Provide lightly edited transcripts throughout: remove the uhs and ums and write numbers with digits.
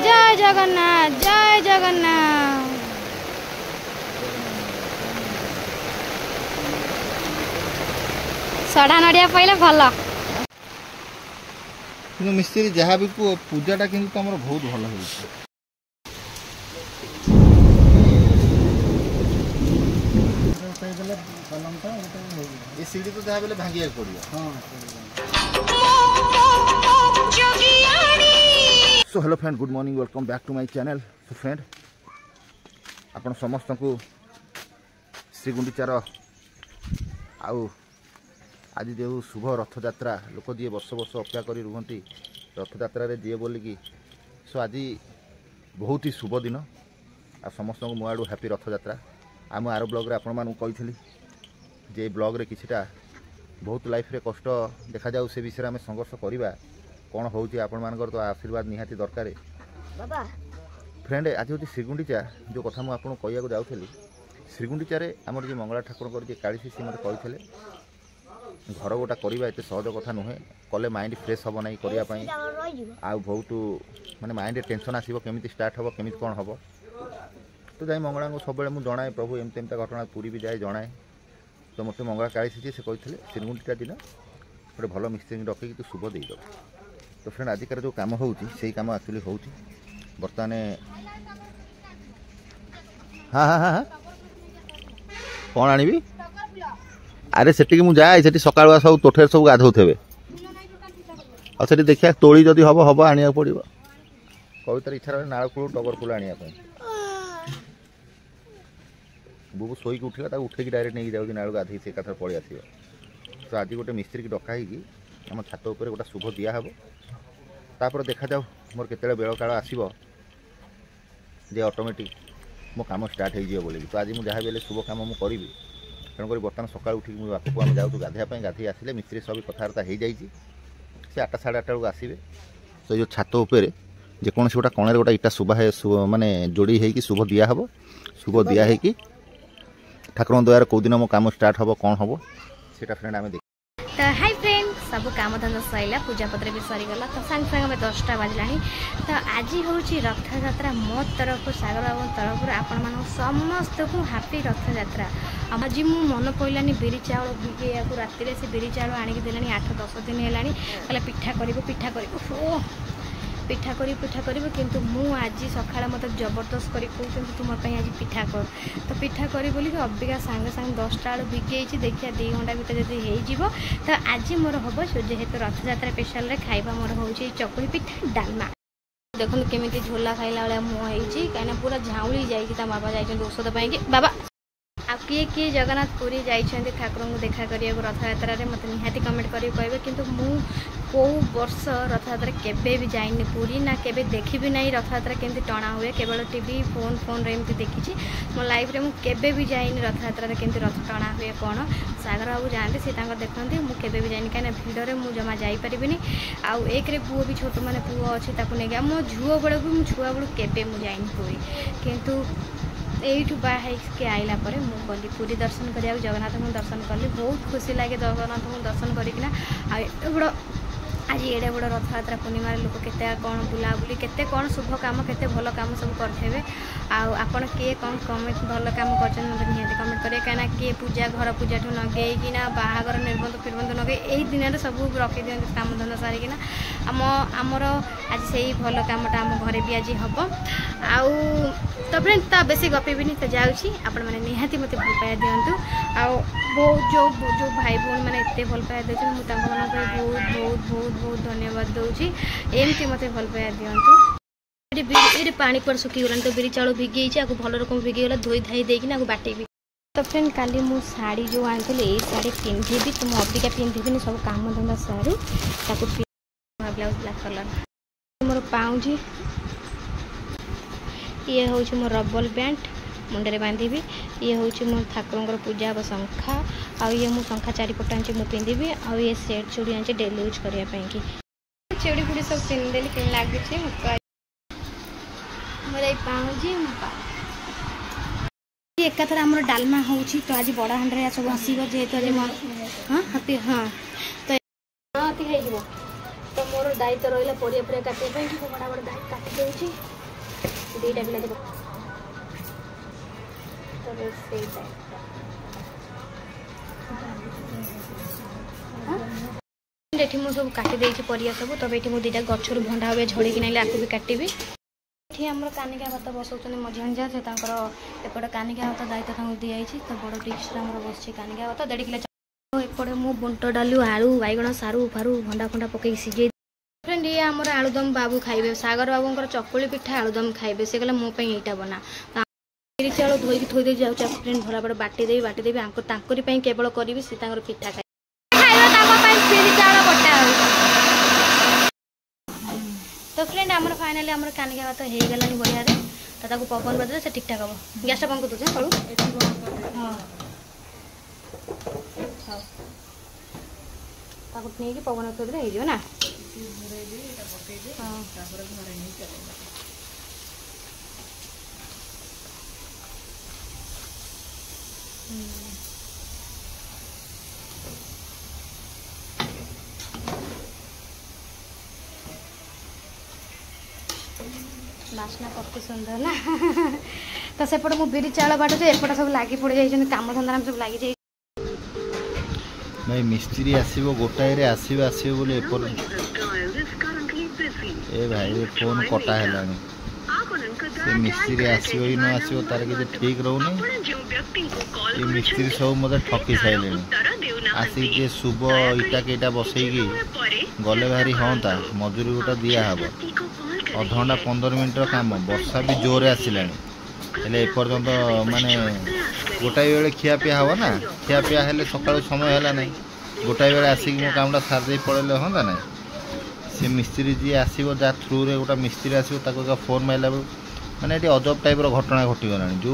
जय जगन्नाथ जय जगन्नाथ। सड़ा नड़िया पहले भल कि मिस्त्री जहाँ भी पूजाटा कि तुम बहुत भल हो सीढ़ी तो जहाँ बेले भांगे पड़ो। So hello friend, good morning, welcome back to my channel. So friend, आपण समस्त को श्री गुंडीचार आउ आज जो शुभ रथयात्रा लोक जी वर्ष वर्ष अपेक्षा कर रुहति रथयात्रा दिए बोलिकी। सो आज बहुत ही शुभ दिन आ समस्त को मो आड़ू हैप्पी रथयात्रा। आम आर ब्लॉग आपण मानू कही जे ब्लॉग रे किछिटा बहुत लाइफ रे कष्ट देखा जाऊ से विषय में संघर्ष करवा कौन हो आपण मानकर तो आशीर्वाद निहाती दरकार। फ्रेंड, आज हूँ श्रीगुंडीचा जो कथा मुझे आपको कहूँ जाऊँगी। श्रीगुंडीचार आमर जो मंगला ठाकुर जी काली सी मत कहते घर गोटा करवा एत सहज कथा नुहे, कले माइंड फ्रेश हम ना करने आ बहुत माने माइंड टेंशन आसो केमी स्टार्ट हम केमी कौन हम। तो जाए मंगला को सब मुझे जनाए प्रभु एमती एमती घटना पूरी भी जाए जनाए। तो मत मंगला काली सी से कहते श्रीगुंडीचा दिन गोटे भल मिस्त्री रखिकी तू शुभ देद। तो फ्रेंड, आजिकार जो कम हो काम एक्चुअली हो बर्तमान। हाँ हाँ हाँ कौन आनी अरे से जाए से सका सब तोठे सब गाधोथे और से देखिए तोली जदि हम हम आने पड़ो। कवितार इच्छा रहे नाड़ कूल टगर कूल आने बुबू शोक उठा उठे डायरेक्ट नहीं जाऊँगी नाड़ गाधे से कथा पलि आस। तो आज गोटे मिस्त्री की डकाई आम छात उपर गोटे शुभ दिहब। तापर देखा जाऊ मोर केते बेल काल आसो जे ऑटोमेटिक मो काम स्टार्ट हो बोली। तो आज मुझे जहाँ भी शुभ कम मुझे करी तेणुक बर्तमान सकाल उठिक मुझे बापू आम जाऊँ गाधेवाई गाधे आसिले मिस्त्री सब कथबार्ता हो जाए से 8टा साढ़े 8टा बेलू आसवे। तो जो छात उपर जेकोसी गोटा कणर गोटा इटा शुभ माने जोड़ी होगी शुभ दिहब। शुभ दिहैकि ठाकुर दयार कौ दिन मो काम स्टार्ट हम कौन हम से फ्रेंड आम देख। तो हाय फ्रेंड, सब काम धंदा सैला, पूजा पत्र भी सरीगला। तो सांगे सांगे में 10टा बाजला। तो आज हूँ रथयात्रा मो तरफ सागर बाबू तरफ आपण मान समस्त को हापी रथयात्रा। आज मु मन पड़ानी बिरी चाउल भिगेया राति से बिरी चाउल आणिक देलानी 8-10 दिन है कहला पिठा कर पिठा करी किंतु मु आज सकाळ मत जबरदस्त करी कहते तुम आज पिठा कर। तो पिठा करी बोली अबिका सांगे सांगे 10टा बेलू भिगे देखिए 2 घंटा भर जब हो। तो आज मोर हम जेहेतु रथयात्रा स्पेशल खाइबा मोर हो चकुली पिठा डालमा। देखो केमी झोला खाइला भाया मुझे कहीं पूरा झाउली जाइए बाबा जाइए औषध पाई बाबा। आ किए जगन्नाथपुरी जाइए ठाकुर को देखा करिया रथयात्रा मत निहाती कमेंट करें कहे। किंतु मु कौ वर्ष रथयात्रा केबे भी जाइनी पुरी ना केबे देखी भी नहीं रथयात्रा केमती टणा हुए। केवल टीवी फोन रे एमती देखी मो लाइफ रे मु केबे भी जाइनी रथयात्रा केमती रथ टणा हुए कौन। सागर बाबू जाते सी देखते मुझे केबे भी जाइनी कहीं भिड़ में मुझे जमा जापरि। आउ एक रे पुओ भी छोट मैंने पुओ अच्छे नहीं मो झुओ बेलू भी मु छुआ बेलू केबे मु जाइनी पुरी। किंतु यू बाहर के आइला पर मुझे गली पूरी दर्शन करा जगन्नाथ को दर्शन कली। बहुत खुशी लगे जगन्नाथ को दर्शन करना। आज एडे बड़ रथयात्रा पूर्णिमार लोक केते कौन बुलाबुली केते कौन शुभ काम केते भल काम सब करथे। आपण किए कौन कमेंट भल काम कर निहती कमेंट करें कहीं किए पूजा घर पूजा ठू नगे कि बाहागर निर्बंध फिरबंध नगे यही दिन सब रखी दिखती काम धंदा सारिकिना आमर आज से भल कमटा आम घरे भी आज हम आउ। तो फ्रेंड तो बेसी गपीबिनी तो जाऊँगी आपण मैंने निहाती मत भल पाया दिंतु आउ जो भाई भौणी मैंने एत भल पाया देते मुझे बहुत बहुत बहुत बहुत बहुत धन्यवाद दूसरी एमती मत भल पाया दिंतु। ये पानी पर सुखीगला तो बिरी चाउल भिगे भल रकम भिगेगला धोई धाई देना बाटेबी। तो फ्रेंड काली मु शाढ़ी जो आनी ये शाढ़ी पिंधि तो मुझे अबिका पिंधि सब काम धंदा सारी ब्लाउज ब्लैक कलर मोर पाउजी ये हूँ मोर रबल बैंड मुंडे बांधि। ये हूँ मो ठाकुर पूजा हम शंखा आउ मु शंखा चारिपट आनी मुझे पिंधि। आउ ये सेट चूड़ी आनी डेली यूज करने चूड़ी फूड़ी सब पिंधिदेली कि लगे मोर पाउजी एकाथर आम डालमा हो। तो आज बड़ा हांडे सब आसो जेहेतु आज हाँ हाथी हाँ तो तो मोर दायित्व रहा परिया परिया काटे कि बड़ा बड़ा दायित्व काटी देती दुईटा पिला ये मुझे सब काटी देती परिया सब तब ये मुझे 2टा गचर भंडा हुए झड़की ना आपको भी काटि ये आम कानिका भात बसाऊँ मझी जा से एपटे कानिका भात दायित्व दिखाई तो बड़ डिश बस कानिका भात 1.5 किलो एपटे मु बुंट डालू आलू बैगण सारू फारू भंडा फंडा पकई सीझे फ्रेंड ये आमर आलुदम बाबू खाइबे सागर बाबूर चकुली पिठा आलुदम खाइबे से कहले मो यहाँ बना चाउल धोईकी थोई दे जाऊँ फ्रेंड भला बड़े बाटी केवल करी से पिठा खाई तो फ्रेंड आमर फाइनाली आमर कानिका भात हो गलानी बढ़िया तो पवन बदले से ठीक ठाक हम गैस बंद कर दूँ हाँ नहीं पवन थोड़ी हो ना बासना कति सुंदर ना तो सेपटे मु बिरी चाउल बाटुचे एपटे सब लगी पड़ जाइए काम धंदा सब लगी जाइए भाई मिस्त्री आसो गोटाए रे आसो आसो बोले ए भाई फोन कटा है से मिस्त्री आसो ही न आसो तार कि ठीक रोनी ये मिस्त्री सब मत ठकी सारे आसिक शुभ इटा केटा बसईकी गले भारी हाँ मजूरी गोटा दिहब अधघंटा 15 मिनट काम वर्षा भी जोर आसला एपर्तंत माने गोटाए बेले खियापिया हम ना खियापिया हेले सकाल समय है ना गोटाए बेले आसिक मो कामटा सारी पड़े हाँ ना से मिस्त्री जी आसो जहाँ थ्रु रे गोटा मिस्त्री आसो फोन मारला बेलू मैंने ये अजब टाइप घटना घटीगला जो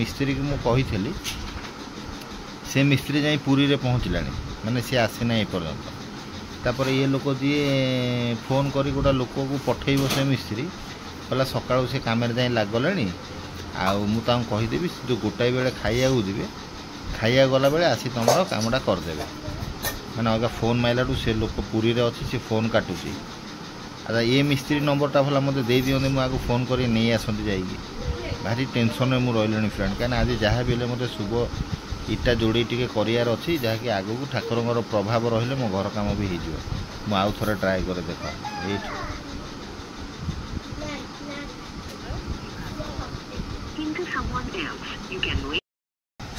मिस्त्री की मुझे से मिस्त्री जाई पुरी रे पहुँचला माने सी आसीना एपर्तंत तापर ये लोक जी फोन करी गोटा लोक को पठेब से मिस्त्री कहला सकाळू से काम जाए लागलानी आईदेवी जो गोटाए बेले खाइया जी खाइया गला बेले आसी तुम कामटा करदे मैंने अगर फोन मारला से लोक पुरी रे अच्छी से फोन काटुची अच्छा ये मिस्त्री नंबरटा भला मत दे दिखते मुझे फोन कर नहीं आसती जाइए भारी टेंशन में मुझे रही फ्रेंड कहीं आज जहाँ भी मत शुभ इटा जोड़ी टी करार अच्छी जहाँकि आगू ठाकुर प्रभाव रही मो घर कम भी हो आउ थे ट्राए कर देख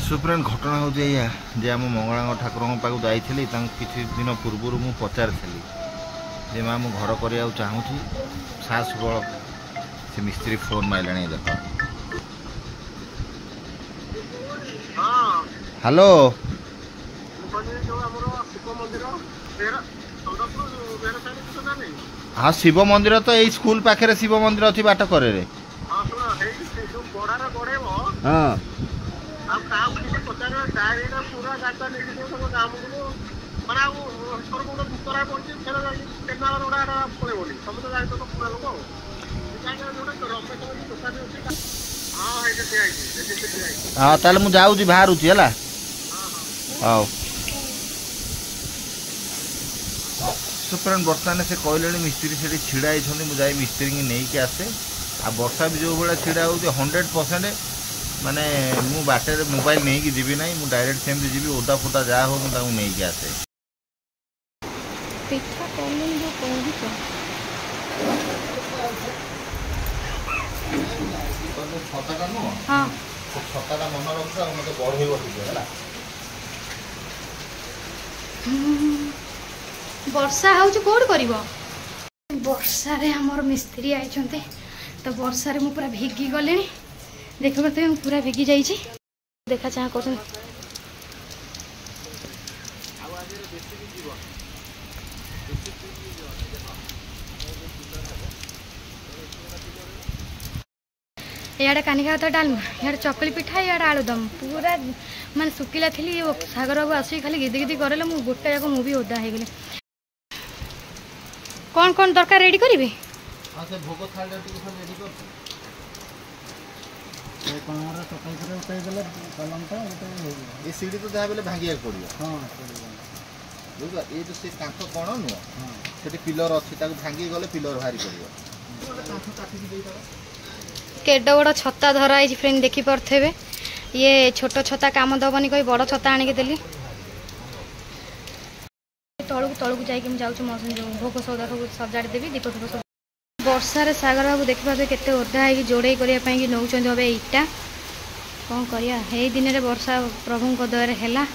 सुप्रेंट घटना हूँ जे आम मंगला ठाकुर पाक जाइली किसी दिन पूर्व मुझे पचारि जे माँ मुझे घर करने चाहूँगी साहस बल से मिस्त्री फोन मारे देख हेलो हाँ शिव मंदिर तो यही स्कूल पाखे शिव मंदिर अच्छी बाट करे रे हाँ हाँ ताले मु जाऊँ बाहर है हाँ सुप्रेंट बर्तमान से कहले मिस्त्री से छिड़ा मुझे मिस्त्री की नहीं आसे आ वर्षा भी जो भाई छिड़ा हो 100% माने मु बाटे मोबाइल नहीं कि जीवी ना मु डायरेक्ट सेमती जी ओदा फोदा जहाँ हो मुझे नहीं आसे हाँ छता मन रखा मत बढ़ेब है वर्षा हूँ कौट कर वर्षा आमर मिस्त्री आई तो वर्षा मु पूरा भिगी गले देख पाते पूरा भिगी जाइए देखा चाह कर इे कानिका भात डालमा इे चकली पिठा इे आलुदम पूरा माने सुखिला थी सागर बाबू आसिक खाली गिदी गिदी करे मु गोटे जाक मुझे ओदा हो गले कौन कौन दरकार रेडी करी सीढ़ी तो जहाँ भांगिया पड़ो हाँ बुझ ये जो से कांथ कोण नुह से पिलर अच्छी भांगी गले पिलर बाहरी पड़ो केड बड़ छता धरा है फ्रेंड देखी पारे ये छोट छता काम दबनी कही बड़ छता आनिक देली तलू तलू जाइए जाऊँ भोग सौदा सब सजाड़ी देवी दीप फीप सब वर्षार सागर बाबू देखिए केते ओदा है जोड़े करने नौ हे इटा कौन करिया हे दिन में वर्षा प्रभु दया है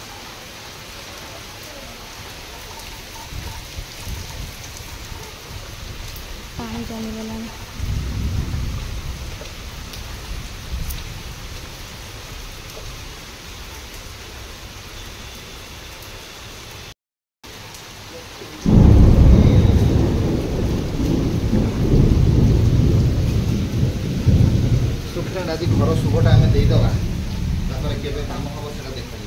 पानी जमीगला आज घर शुभटा आम देदेवा केवे काम हम से देखा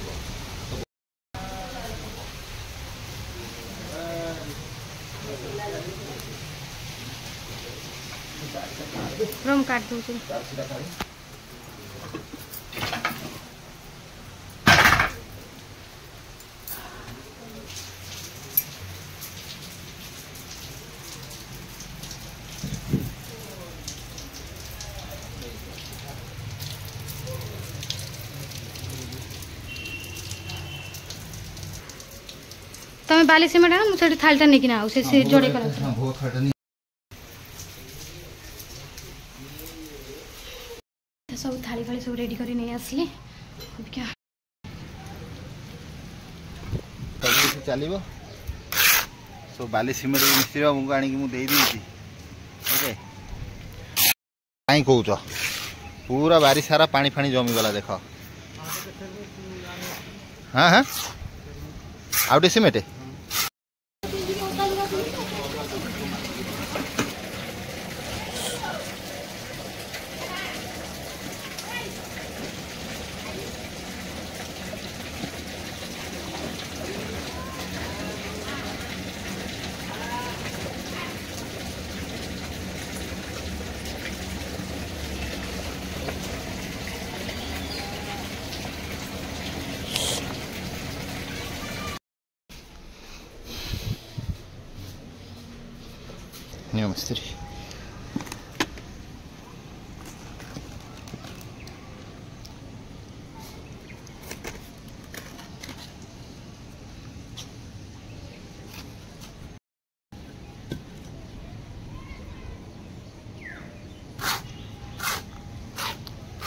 रूम काट दूँ तमें बाली सीमेंट है मुझे थालीटा नहीं किना से जोड़े कर सब थाली फाली सब रेडी करी नहीं आसली क्या चलो सब बाली सीमेंट मिसवा मुझे आनिक मुझे कहीं कौच पूरा बारी सारा पानी फानी जमी गला देख हाँ हाँ आउटे सीमेंट मिस्त्री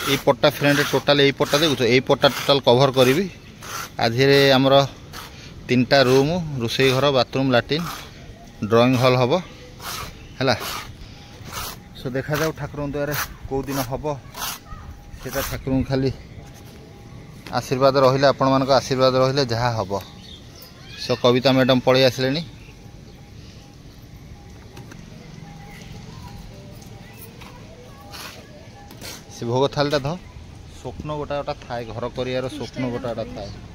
ये पट्टा फ्रेंड टोटाल यही पट्टा देखुच यही पट्टा टोटाल कभर करी आधे आमर 3टा रूम रोसई घर बाथरूम लैट्रिन ड्राइंग हॉल हम है सो देखा जाऊ ठाकुर द्वारा कौ दिन हम से ठाकुर खाली आशीर्वाद रहा आपण मान आशीर्वाद रहा जहाँ हम सो कविता मैडम पलि आसिले से भोग थालीटा ध स्वप्न गोटा गोटा थाए घर कर स्वप्न गोटा गोटा थाए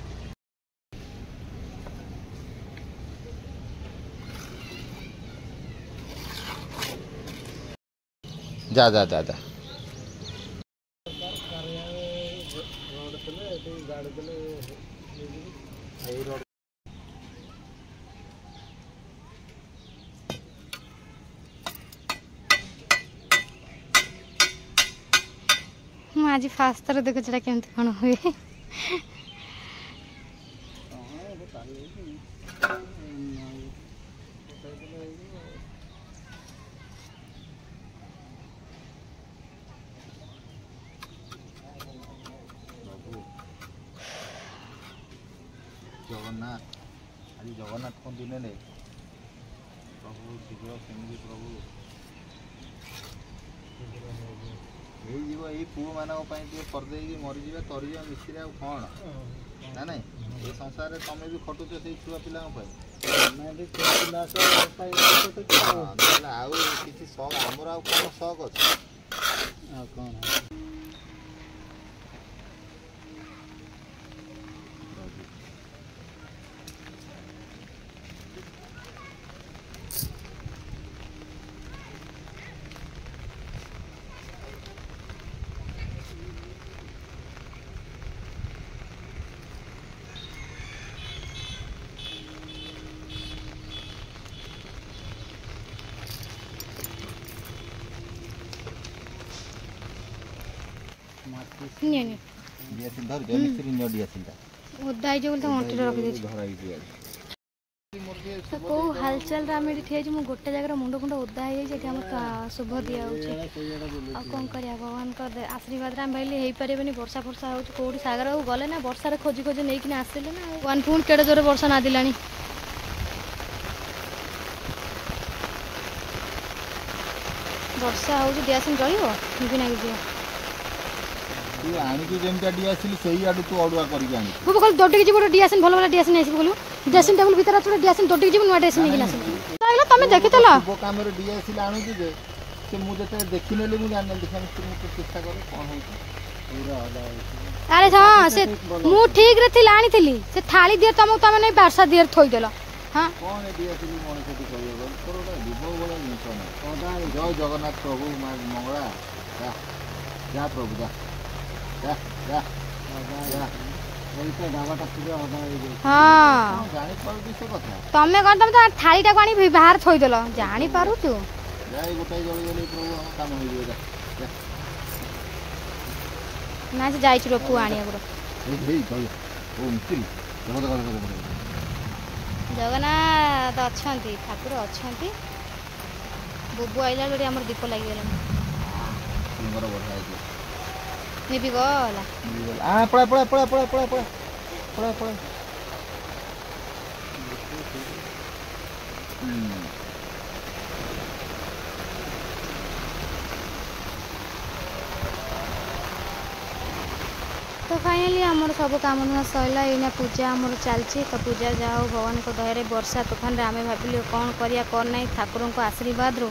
जा जा जा जा आज फास्ट थर देखो सेटा केमती कौन हुए जगन्नाथ आज जगन्नाथ को दिन ने प्रभु शीघ्र सेमती प्रभु यही पुओ मान करदे मरीज तरीज मिश्री कौन ना ना ये संसार में तुम भी खटुच से छुआ पिला आउ कि शौक आमर आउ कौन शौक अच्छे कौन নিয়ে নি ডিয়াসিল ধর দে মিস্ত্রি নিয়ে ডিয়াসিলটা ওদা হয়ে বলতে অଣ୍ଟିରେ ରଖିଦେଇଛି ଧରା ହେଇଛି ତ କେଉଁ ହାଲଚାଲରେ ଆମେ ଏଠି ଠିଆ ହେଇଛୁ ମୁଁ ଗୋଟେ ଜାଗାରେ ମୁଣ୍ଡ ଓଦା ହେଇଯାଇଛି ଏଠି ଆମର ଶୁଭ ଦିଆହେଉଛି ଆଉ କ'ଣ କରିବା ଭଗବାନଙ୍କ ଆଶୀର୍ବାଦରେ ଆମେ ଭାବିଲେ ହେଇପାରିବନି ବର୍ଷା ଫର୍ଷା ହେଉଛି କେଉଁଠି ସାଗରକୁ ଗଲେ ନା ବର୍ଷାରେ ଖୋଜି ଖୋଜି ନେଇକିନା ଆସିଲେ ନା ୱାନ୍ ପୁଣି କେଡ଼େ ଜୋରେ ବର୍ଷା ନାଦିଲାଣି ବର୍ଷା ହେଉଛି ଦିଆସିନ ରହିବ ନିବି ନାଗିଯିବ ତୁ ଆଣିଛୁ ଯେମିତିଆ ଡିଆସିଲ ସେଇ ଆଡୁ ତୁ ଅଡୁଆ କରିକି ଆଣିଛୁ ମୁଁ କହିଲି ଦୌଡ଼ିକି ଯିବୁ ଗୋଟେ ଡିଆସିନ ଭଲ ଭଲ ଡିଆସିନ ଆସିବୁ କହିଲୁ ଡ୍ରେସିଂ ଟେବୁଲ ଭିତରେ ଅଛି ଗୋଟେ ଡିଆସିନ ଦୌଡ଼ିକି ଯିବୁ ନୂଆ ଡ୍ରେସିଂ ନେଇକିନା ଆସିବୁ ତାହେଲେ ତମେ ଦେଖିଥିଲ ଶୁଭ କାମରେ ଡିଆସିଲ ଆଣୁଛୁ ଯେ ସେ ମୁଁ ଯେତେବେଳେ ଦେଖିନେଲି ମୁଁ ଜାଣିନେଲି ଦେଖିବା ମିସ୍ତ୍ରୀ ମୁଁ ଚେଷ୍ଟା କରେ କ'ଣ ହେଉଛି ଆରେ ହଁ ସେ ମୁଁ ଠିକରେ ଥିଲା ଆଣିଥିଲି ସେ ଥାଳି ଦିଏ ତମକୁ ତମେ ନେଇ ବାର୍ଷା ଦିଏ ଥୋଇଦେଲ ହଁ କ'ଣ ଡିଆସିଲ ମଣିଷଟି କରିବ ତୋର ଗୋଟେ ବିଭବ ଭଳିଆ ଜିନିଷ ନାହିଁ ଜୟ ଜଗନ୍ନାଥ ପ୍ରଭୁ ମା ମଙ୍ଗଳା ଯା ଯା ପ୍ରଭୁ ଯା ଯା ଯା ଯା ଜାଣିପାରୁଛୁ ସେ କଥା ତମେ କ'ଣ ତମେ ତ ଥାଳିଟାକୁ ଆଣି ବାହାରେ ଥୋଇଦେଲ ଜାଣିପାରୁଛୁ ଯାଇ ଗୋଟାଏ ଜଳିଗଲେ ପ୍ରଭୁ ଆମ କାମ ହେଇଯିବ ଯା ନା ସେ ଯାଇଛି ଲୋକ ଆଣିବାକୁ ଜଗନ୍ନାଥ ଅଛନ୍ତି ଠାକୁର ଅଛନ୍ତି ବୁବୁ ଆଇଲା ବେଳେ ଆମର ଦୀପ ଲାଗିଗଲାଣି ନିବି ଗଲା ପଳା ପଳା ପଳା ପଳା ପଳା ପଳା ପଳା ପଳା तो फाइनाली आमर सब काम धंदा सरला एना पूजा आमर चलती तो पूजा जा हो भगवान को दया वर्षा तूफान आम भाविलु कौन करिया कौन नहीं ठाकुरों को आशीर्वाद रू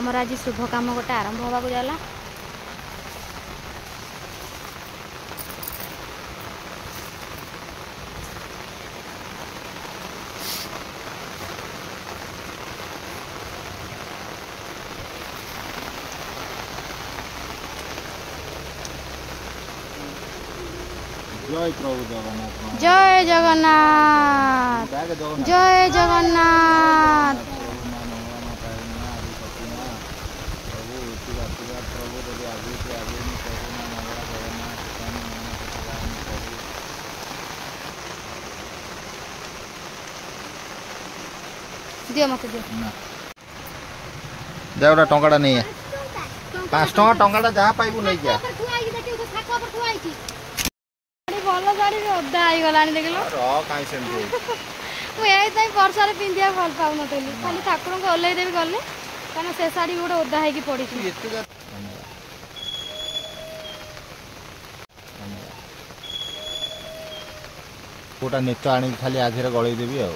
आमर आज शुभ काम गोटे आरंभ होगा जाला जय प्रभु जगन्नाथ जय जगन्नाथ जय जगन्नाथ दियो मत दियो जा गोटा टंकाटा नहीं 5 टंका टंकाटा जहाँ पाइबू नहीं क्या भल गाड़ी ओदा गलानी देख लो मुझे वर्षा पिंधिया भल पाऊन खाली ठाकुर को ओल्लई देवी गले कहीं से शाढ़ी गोटे ओदा हो पड़ी गोटा नेता आनी खाली आधे गलई देवी आ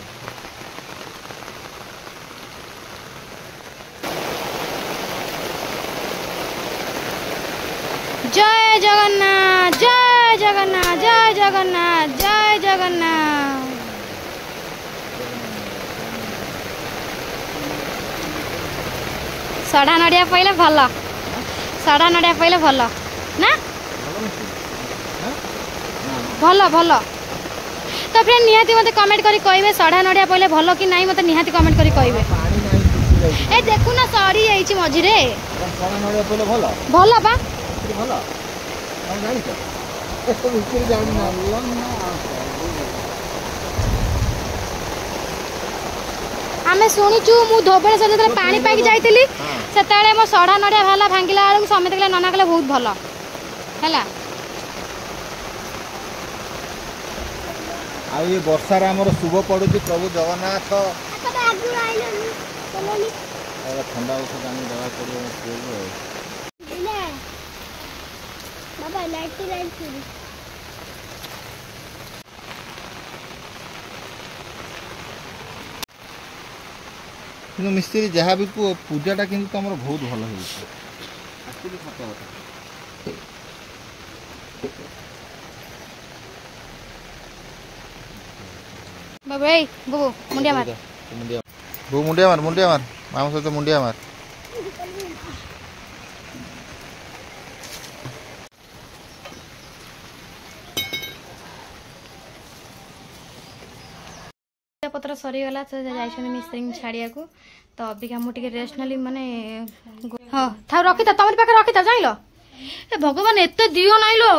जय जगन्नाथ जय जगन्नाथ जय जगन्नाथ जय जगन्नाथ सड़ा नड़िया पहले भल सड़ा नड़िया पहले भल ना भल भल तो फ्रेंड निहाती मते कमेंट करी कहिबे सड़ा नड़िया पहले भल कि नहीं मते निहाती कमेंट करी कहिबे ए देखु ना सड़ी जाईची मझिरे सड़ा नड़िया पहले भल भल बा भल हम जानि त एतो भितर जानि ना आमे शुणुचु मु धोबळेश्वर जतरे पानी पाइक जाइतिली सेताळे मो सड़ा नड़िया भाला भांगिला आलू समेत कहले नना कहले बहुत भल हैला आ ये वर्षा रे हमर शुभ पड़ुची प्रभु जगन्नाथ ठंडा औषध आनी दवा करियो बाबा लाइट कि मिस्त्री जहाँ भी पूजाटा कि तुम बहुत भल हो बाबा बुबू मुंडिया मार बो मुंडिया मार मामा सहित मुंडिया मार पत्र सरीगला तो जाइछन मिस्त्री छाड़िया को तो अबिका मुझे रेस्ट नाली माने हाँ था रखी था तुम पाखे रखी था जान ए भगवान एत दियो नाई लो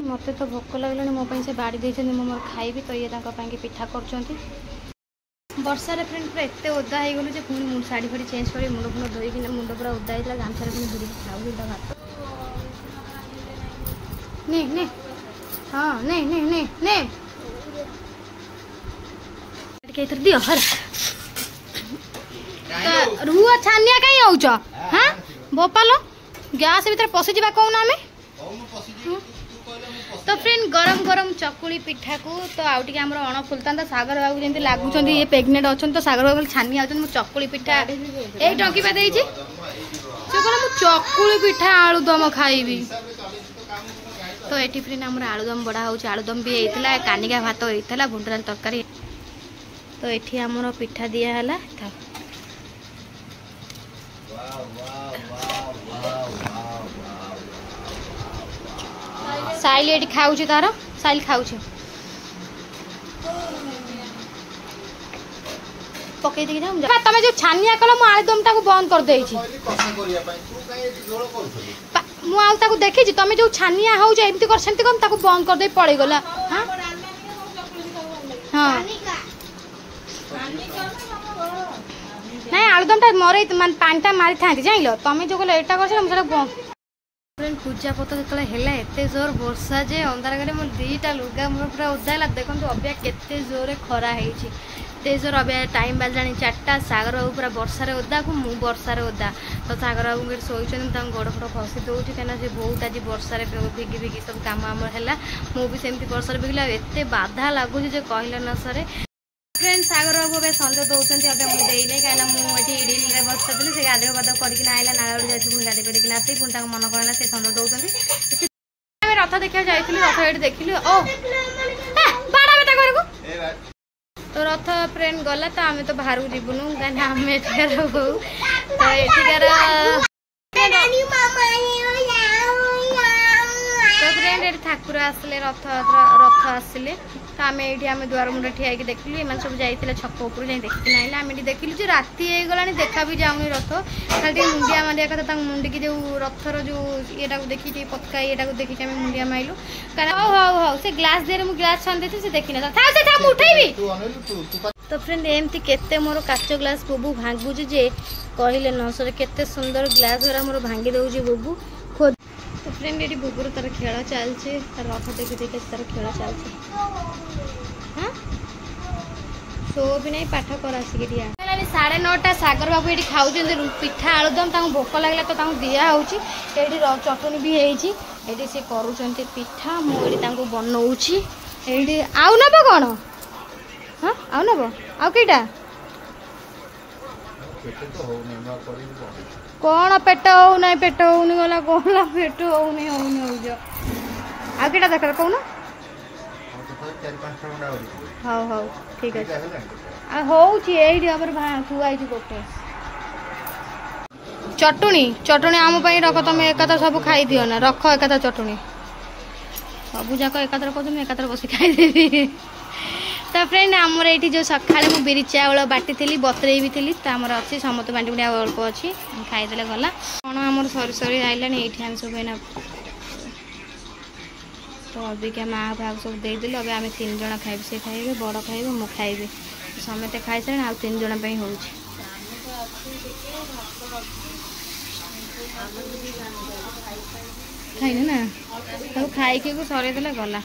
मते तो भोक लगलानी मो से बाड़ी देइछन मो मोर खाइबी तो ये तांका पांकी पिठा करछंती वर्षा रे फ्रेंड पूरा एते ओदा हे गेलु जे पुनी मुंड साड़ी फाड़ी चेंज करी मुंड पुनो धोई कि मुंड पूरा ओदा हेला गामछा रे पुनी धुरी खाऊ दा भात ने ने हां ने ने ने ने के इधर दियो हर रुआ छानिया कहीं आउछ हां भोपालो गैस भीतर पसी जिबा कहूना हमें तो फ्रेंड गरम गरम चकुली पिठा को तो आउ टिके हमर अण फुलतांदा सागर बाबू जेंति लागुछन ये प्रेग्नेंट अछन तो सागर बाबू छानी आउछन मु चकुली पिठा ए टंकी बा देइछि से कोन मु चकुली पिठा आलू दम खाइबी तो एठी फ्रेंड हमर आलू दम बडा होछ आलू दम भी हेइतला कानिका भात हेइतला भुंडराल तरकारी तो एठी हमर पिठा दिया हला था साइल एटी खाऊछ तार साइल खाऊछ पकई दे जा तमे जो छानिया कल मु आलुदम टाको बंद कर देइछि मु आउ ताको देखि तमे जो छानिया हो जे एमती कर सेमती कम ताको बंद कर दे पड़े गला हां हां नहीं आलुदम टा मरे मान पानी मारी थांती जाइलो तमे जो कल एटा करछ हम सेटा फ्रेंड पूजा पत्र जो है एत जोर वर्षा जे अंधार घरे मोर दीटा लुगा मोर पूरा ओदाला देखो अबिया केते जोरे खरा होती जोर अबिया टाइम बाजाणी 4टा सागर बाबू पूरा वर्षार ओदा को मु वर्षार ओदा तो सागर बाबू शोचन गोड़ फोड़ खसी दूसरी कहीं से बहुत आज वर्षार भिगी भिगी सब कम आमर है मुझे सेमती वर्षार भिगला एत बाधा लगुच कहले न सरे फ्रेंड सागर बाबू ए सन्देह दौरान अबे मुझे कहीं मुझे इडिल बसता थी से गाधे गाध करना आइला नाला जाए पुणी गाधे पेड़ आसी पुणी मन कला से सन्देह दौरान रथ देखा जाइए रथ ये देखिल ओ बाड़ा बेटा घर को तो रथ फ्रेंड गला तो आम तो बाहर को जीवनु कहीं आम एठार हो तो एठिकार तो फ्रेंड ये ठाकुर आसले रथ रथ आसले तो आम ये आम दुआर मुंडे ठिया देखिलु एम सब जाइए छक उपर जाए देखी ना आम देखिलु जो राति होगा देखा भी जाऊनी रथ खाली मुंडिया मारिया कथा मुंडी की जो रथर जो ये देखी पतका ये देखी आम मुंडिया मारिलु कारण हौ हौ हौ से ग्लास दे ग्लास छान देती से देखी ना उठेबी तो फ्रेंड एमती केते मोर काच ग्लास बुबू भांगुची जे कहले न सर केते सुंदर ग्लास गुरा मोर भांगी दउची बुबू खोद तो फ्रेंड ये बुबूर तार खेल चलছে तार रथ देखी देखी तार खेल चलছে हाँ सो भी नहीं पाठ कर आसिक 9:30 सागर बाबू ये खाऊ पिठा आलुदम भोक लगला तो दिया होची चटनी भी होती सी करुँच पिठा मुझे बनाऊँगी ये आउ नब कौन हाँ आउ नब आउ कईटा कौन पेट हो ना पेट होनी गला कौन पेट होनी होनी हो आउ कईटा दरकार कौन हाँ हाँ ठीक है थुआई गोटे चटुणी चटुणी आम रख तुम एकातर सब खाई दियो ना रख एकातर चटुणी सब जाक एकातर कह एकातर बस खाईदेवी तो फ्रेंड आमर ये जो सका मुझे बिरी चाउल बाटी थी बतरे भी थी तो आमर अच्छी समस्त बांटी बुढ़ी अल्प अच्छी खाईदे गला कौन आमर सरी सरी आइलानी ये आम सब तो अबिका माँ भाग सब देदेल अब आम 3 जन खाइबे से खाइबे बड़ खाइबे मु खाइबे समस्ते खाई सारे आ 3 जन हो खाइने ना सब खाई सर गला।